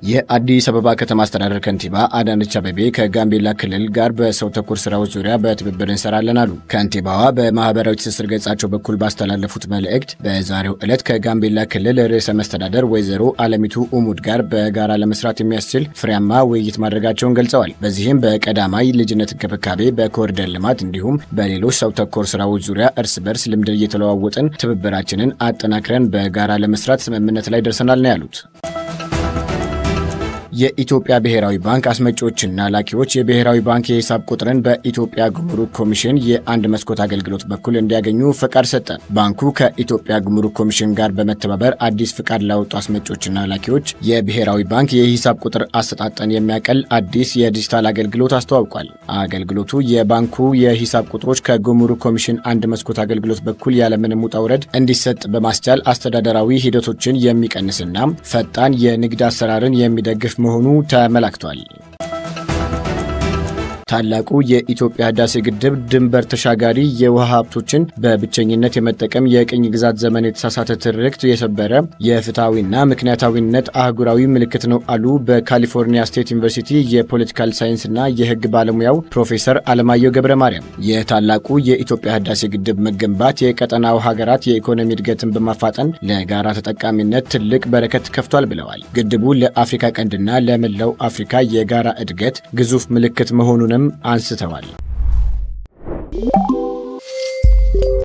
የአዲስ አበባ ከተማ አስተዳደር ከንቲባ አዳነች አቤቤ ከጋምቤላ ክልል ጋር በሰው ተኮር ስራዎች ዙሪያ በትብብር እንሰራለን አሉ። ከንቲባዋ በማህበራዊ ትስስር ገጻቸው በኩል ባስተላለፉት መልእክት በዛሬው ዕለት ከጋምቤላ ክልል ርዕሰ መስተዳደር ወይዘሮ አለሚቱ ኡሙድ ጋር በጋራ ለመስራት የሚያስችል ፍሬያማ ውይይት ማድረጋቸውን ገልጸዋል። በዚህም በቀዳማይ ልጅነት እንክብካቤ፣ በኮሪደር ልማት እንዲሁም በሌሎች ሰው ተኮር ስራዎች ዙሪያ እርስ በርስ ልምድ እየተለዋወጥን ትብብራችንን አጠናክረን በጋራ ለመስራት ስምምነት ላይ ደርሰናል ነው ያሉት። የኢትዮጵያ ብሔራዊ ባንክ አስመጪዎችና ላኪዎች የብሔራዊ ባንክ የሂሳብ ቁጥርን በኢትዮጵያ ጉምሩክ ኮሚሽን የአንድ መስኮት አገልግሎት በኩል እንዲያገኙ ፈቃድ ሰጠ። ባንኩ ከኢትዮጵያ ጉምሩክ ኮሚሽን ጋር በመተባበር አዲስ ፍቃድ ላወጡ አስመጪዎችና ላኪዎች የብሔራዊ ባንክ የሂሳብ ቁጥር አሰጣጠን የሚያቀል አዲስ የዲጂታል አገልግሎት አስተዋውቋል። አገልግሎቱ የባንኩ የሂሳብ ቁጥሮች ከጉምሩክ ኮሚሽን አንድ መስኮት አገልግሎት በኩል ያለምንም ውጣ ውረድ እንዲሰጥ በማስቻል አስተዳደራዊ ሂደቶችን የሚቀንስና ፈጣን የንግድ አሰራርን የሚደግፍ መሆኑ ተመላክቷል። ታላቁ የኢትዮጵያ ህዳሴ ግድብ ድንበር ተሻጋሪ የውሃ ሀብቶችን በብቸኝነት የመጠቀም የቅኝ ግዛት ዘመን የተሳሳተ ትርክት የሰበረ የፍትሐዊና ምክንያታዊነት አህጉራዊ ምልክት ነው አሉ በካሊፎርኒያ ስቴት ዩኒቨርሲቲ የፖለቲካል ሳይንስና የህግ ባለሙያው ፕሮፌሰር አለማየሁ ገብረ ማርያም። የታላቁ የኢትዮጵያ ህዳሴ ግድብ መገንባት የቀጠናው ሀገራት የኢኮኖሚ እድገትን በማፋጠን ለጋራ ተጠቃሚነት ትልቅ በረከት ከፍቷል ብለዋል። ግድቡ ለአፍሪካ ቀንድና ለመላው አፍሪካ የጋራ እድገት ግዙፍ ምልክት መሆኑን አንስተዋል።